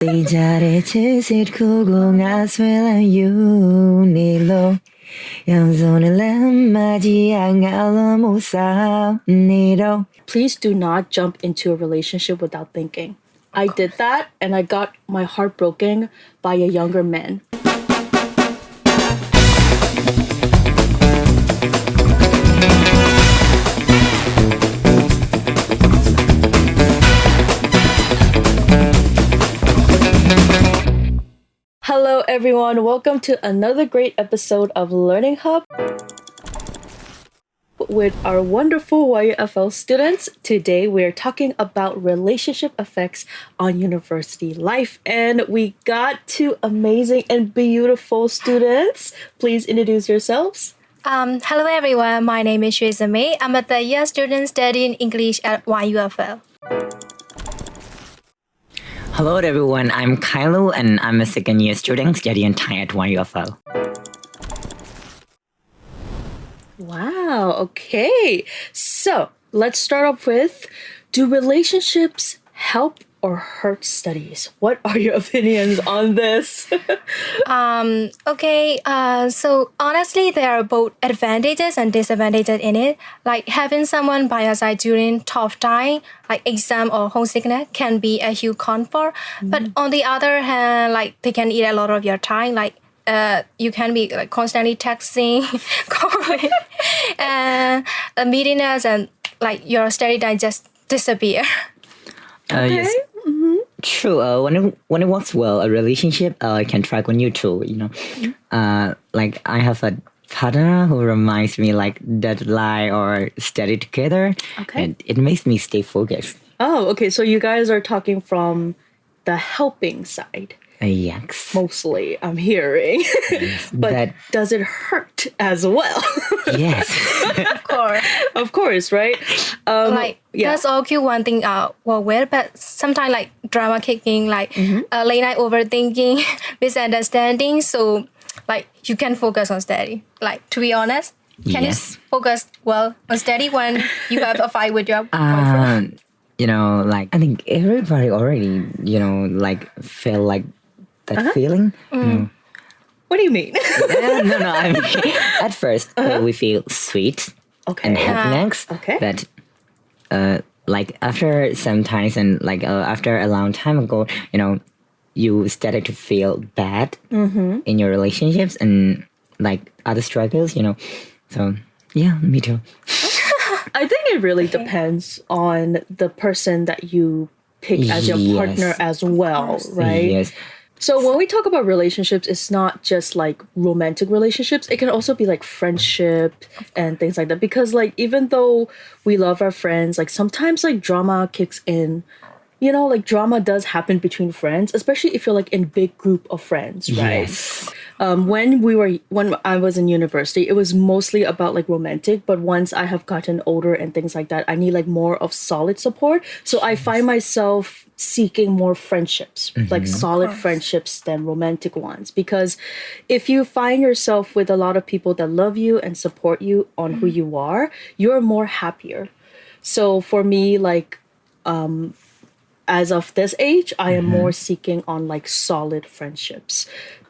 သိကြတဲ့ချစ်စစ်တစ်ခုကိုငါဆွဲလန်းယူနေလို့ရောင်စုံနဲ့လမ်းမကြီးကငါလုံးမှုဆောင်နေတော့ Please do not jump into a relationship without thinking. I did that and I got my heart broken by a younger man. Hello everyone, welcome to another great episode of Learning Hub with our wonderful YUFL students. Today we're talking about relationship effects on university life, and we got two amazing and beautiful students. Please introduce yourselves. Hello everyone, my name is Shuizame. I'm a third-year student studying English at YUFL. Hello everyone, I'm Kylo and I'm a second-year student studying Thai at YUFL. Wow, okay. So let's start off with, do relationships help or hurt studies? What are your opinions on this? So honestly, there are both advantages and disadvantages in it. Like having someone by your side during tough time, like exam or homesickness, can be a huge comfort. But on the other hand, like they can eat a lot of your time. Like you can be like constantly texting, calling, and meeting us, and like your study time just disappear. Yes. True. When it works well, a relationship can track on you too. Like I have a partner who reminds me like deadline or study together, and it makes me stay focused. Oh, okay. So you guys are talking from the helping side. Yes. Mostly, I'm hearing. But does it hurt as well? Yes. Of course. Of course, right? That's all cute one thing work with, but sometimes like drama kicking, like late night overthinking, misunderstanding. So like you can focus on study. Like to be honest, can you focus well on study when you have a fight with your boyfriend? Like I think everybody already, like feel like that feeling. What do you mean? No. I mean, at first we feel sweet and happiness, but like after some times and like after a long time ago, you started to feel bad in your relationships and like other struggles. So yeah, me too. I think it really depends on the person that you pick as your partner as well, right? Yes. So when we talk about relationships, it's not just like romantic relationships. It can also be like friendship and things like that. Because like even though we love our friends, like sometimes like drama kicks in. Like drama does happen between friends, especially if you're like in big group of friends, right? Yes. When I was in university, it was mostly about like romantic, but once I have gotten older and things like that, I need like more of solid support. So I find myself seeking more friendships, like solid friendships than romantic ones. Because if you find yourself with a lot of people that love you and support you on who you are, you're more happier. So for me, like as of this age, I am more seeking on like solid friendships,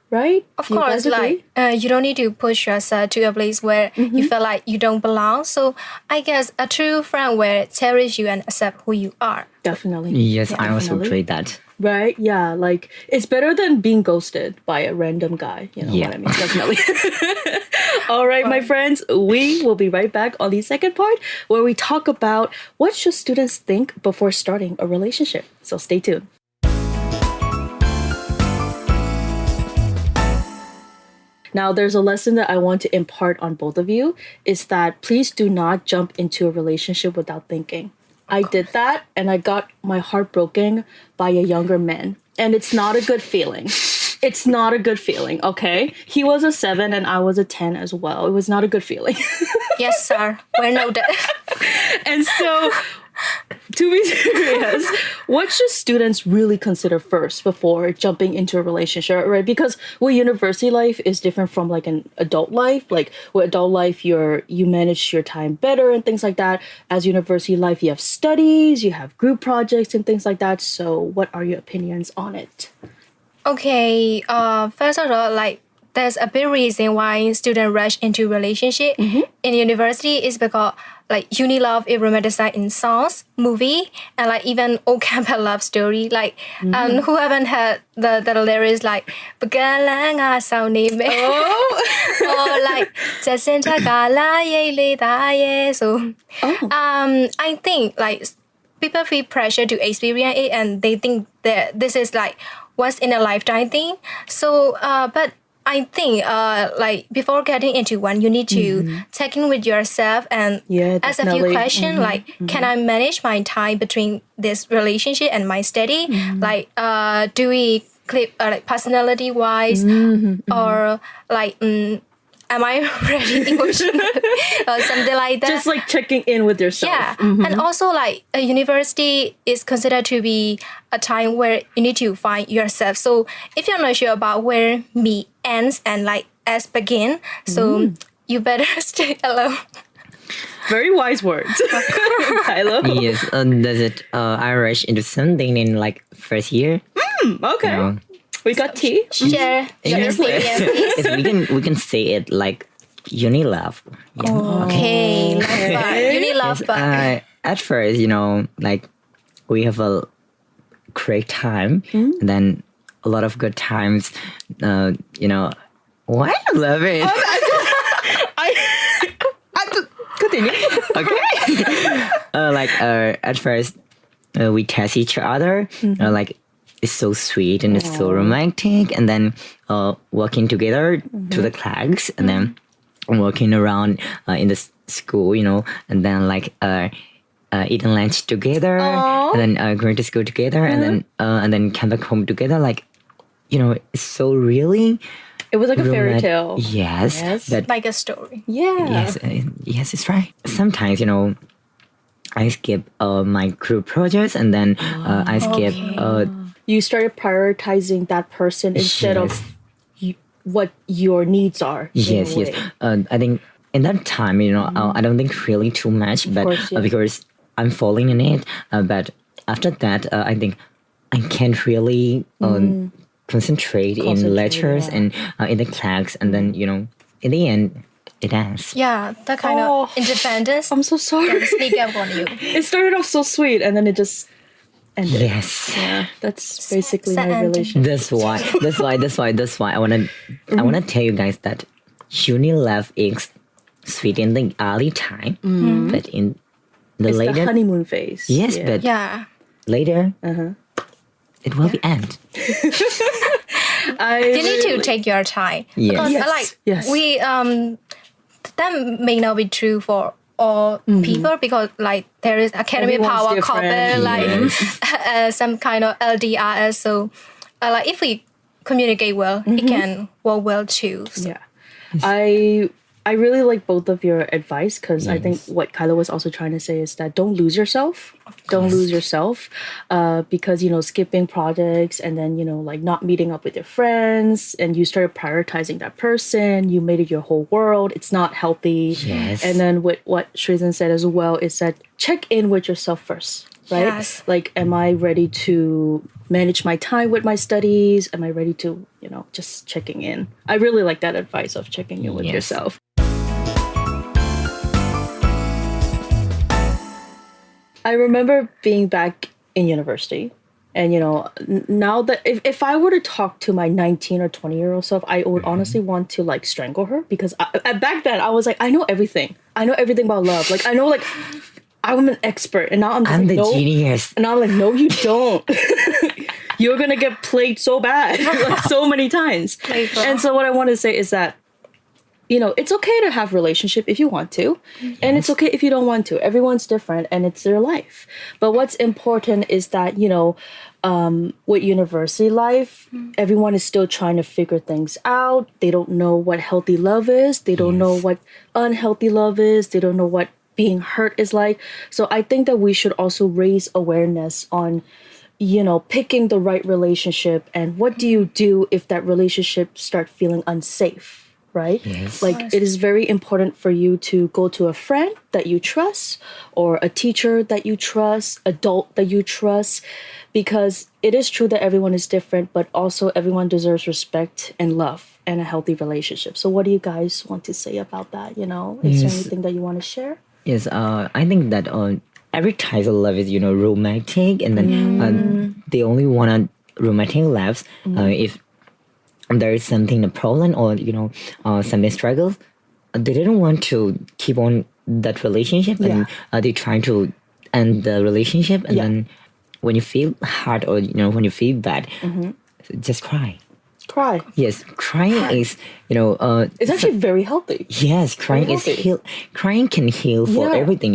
right? Of course, like you don't need to push yourself to a place where you feel like you don't belong. So I guess a true friend will cherish you and accept who you are. Definitely. Yes, I also agree that. Right? Yeah, like it's better than being ghosted by a random guy. You know what I mean? Definitely. All right, my friends, we will be right back on the second part where we talk about what should students think before starting a relationship. So stay tuned. Now, there's a lesson that I want to impart on both of you is that please do not jump into a relationship without thinking. I did that and I got my heart broken by a younger man. And it's not a good feeling. It's not a good feeling, okay? He was a 7 and I was a 10 as well. It was not a good feeling. Yes, sir. We're noted. And so to be serious, what should students really consider first before jumping into a relationship, right? Because university life is different from like an adult life. Like with adult life, you manage your time better and things like that. As university life, you have studies, you have group projects and things like that. So what are your opinions on it? Okay, first of all, like there's a big reason why students rush into relationship in university is because like uni love is romanticized in songs, movie, and like even old campus love story. Like who haven't heard the lyrics like "Pagkalanga sao ni me" or like "Jacinta gala ye le da ye." So I think like people feel pressure to experience it and they think that this is like once in a lifetime thing. So but I think like before getting into one, you need to check in with yourself and ask a few questions like, can I manage my time between this relationship and my study? Like, do we click like personality wise, or like, am I ready emotionally or something like that? Just like checking in with yourself. Yeah, and also like a university is considered to be a time where you need to find yourself. So if you're not sure about where me ends and like S begin, so you better stay alone. Very wise words, Kylo. Yes, does it Irish into something in like first year? Okay. No. We got tea. Share your Yes, experience, please. yes, we can say it like uni love. Yeah. Okay, love bar. You need love bar. At first, like we have a great time, and then a lot of good times. Why I love it? I continue. Okay. At first, we test each other. Like it's so sweet and it's so romantic, and then working together to the class, and then walking around in the school, and then like eating lunch together, and then going to school together, and then come back home together. Like, it's so really. It was like a fairy tale. Yes, but Like a story. Yeah. yes, it's right. Sometimes, I skip my group projects, and then I skip. You started prioritizing that person instead of what your needs are. Yes. I think in that time, I don't think really too much, but course, yeah. because I'm falling in it. But after that, I think I can't really concentrate in lectures and in the class, and then in the end, it ends. Yeah, that kind of independence. I'm so sorry. Can sneak up on you. It started off so sweet, and then it just ended. Yes. Yeah, that's basically Sad my ending. relationship. That's why I wanna tell you guys that uni love is sweet in the early time, but in the It's later, the honeymoon phase. yes, Yeah. but Yeah. later, it will be end. You need to take your time. Yes. Because Yes, like yes. we that may not be true for all people because like there is academic Everyone's power different. couple like some kind of LDRs. So like if we communicate well, it can work well too. So. Yeah. I really like both of your advice because I think what Kylo was also trying to say is that don't lose yourself. Don't lose yourself because, skipping projects and then, like not meeting up with your friends and you started prioritizing that person. You made it your whole world. It's not healthy. Yes. And then with what Shrizan said as well is that check in with yourself first, right? Yes. Like, am I ready to manage my time with my studies? Am I ready to, just checking in? I really like that advice of checking in with Yes. yourself. I remember being back in university and, now that if I were to talk to my 19 or 20-year-old self, I would honestly want to like strangle her because back then I was like, I know everything. I know everything about love. Like, I know like I'm an expert and now I'm just I'm like, the no. genius. And I'm like, no, you don't. You're going to get played so bad, like so many times. And so what I want to say is that, it's okay to have relationship if you want to, and it's okay if you don't want to. Everyone's different and it's their life. But what's important is that, with university life, everyone is still trying to figure things out. They don't know what healthy love is. They don't know what unhealthy love is. They don't know what being hurt is like. So I think that we should also raise awareness on, picking the right relationship, and what do you do if that relationship start feeling unsafe, right? Yes. Like it is very important for you to go to a friend that you trust, or a teacher that you trust, adult that you trust, because it is true that everyone is different, but also everyone deserves respect and love and a healthy relationship. So what do you guys want to say about that? Is there anything that you want to share? Yes, I think that every type of love is, romantic, and then they only want romantic loves if there is something a problem, or something struggles. They didn't want to keep on that relationship, and they trying to end the relationship, and then when you feel hard, or when you feel bad, just cry. Cry. Yes, crying is It's actually very healthy. yes, crying is heal. Crying can heal for everything.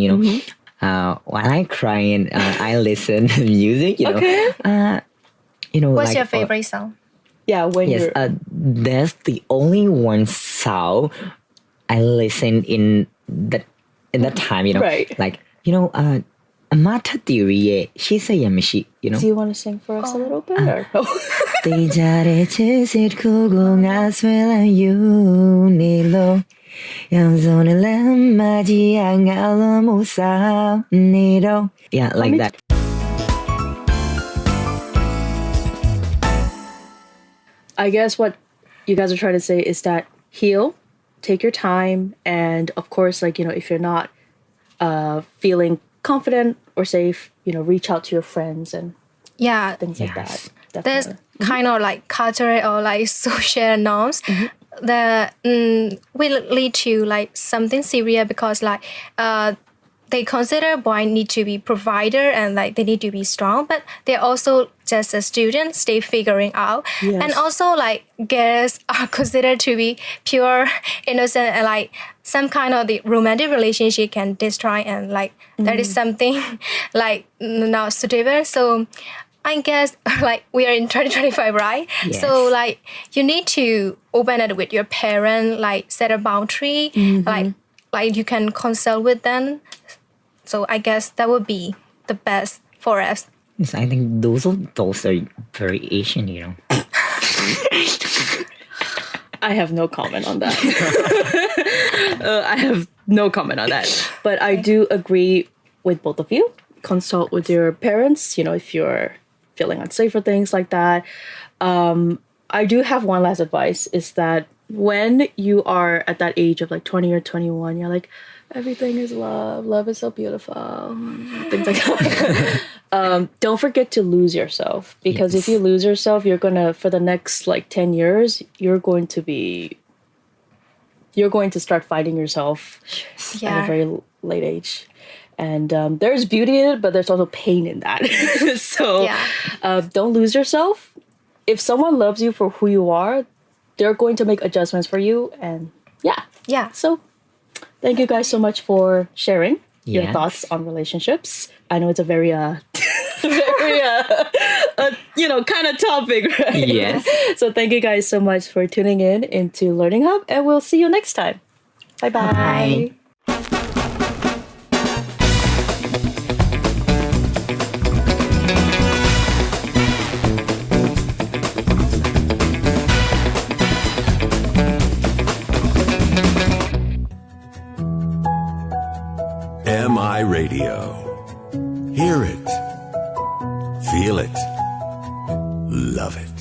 While I cry and I listen to music, Okay. What's like, your favorite song? Yeah, when yes, you're that's the only one song I listen in that time. Right. Like Mata theory, she say yamishi. Do you want to sing for us a little bit? Or no? They jare sit kugo nga swela you nilo. Yang zone lam maji angalo musa nilo. Yeah, like that. I guess what you guys are trying to say is that heal, take your time, and of course, like, if you're not feeling confident or safe, reach out to your friends and Yeah, things like that. there's Definitely. kind of like cultural or like social norms that will lead to like something serious, because like they consider boy need to be provider and like they need to be strong, but they're also just a student, stay figuring out. Yes. And also like girls are considered to be pure, innocent, and like some kind of the romantic relationship can destroy, and like that is something like not suitable. So I guess like we are in 2025, right? Yes. So like you need to open it with your parent, like set a boundary, like you can consult with them. So I guess that would be the best for us. Yes, I think those are very Asian. I have no comment on that. I have no comment on that. But I do agree with both of you. Consult with your parents, if you're feeling unsafe or things like that. I do have one last advice, is that when you are at that age of like 20 or 21, you're like, everything is love. Love is so beautiful. Things like that. Don't forget to lose yourself, because if you lose yourself, you're gonna, for the next like 10 years, you're going to start fighting yourself at a very late age. And there's beauty in it, but there's also pain in that. So don't lose yourself. If someone loves you for who you are, they're going to make adjustments for you. And Yeah. so thank you guys so much for sharing your Yes. thoughts on relationships. I know it's a very, very, kind of topic, right? Yes. So thank you guys so much for tuning in into Learning Hub, and we'll see you next time. Bye-bye. Bye. MI Radio. Hear it. Feel it. Love it.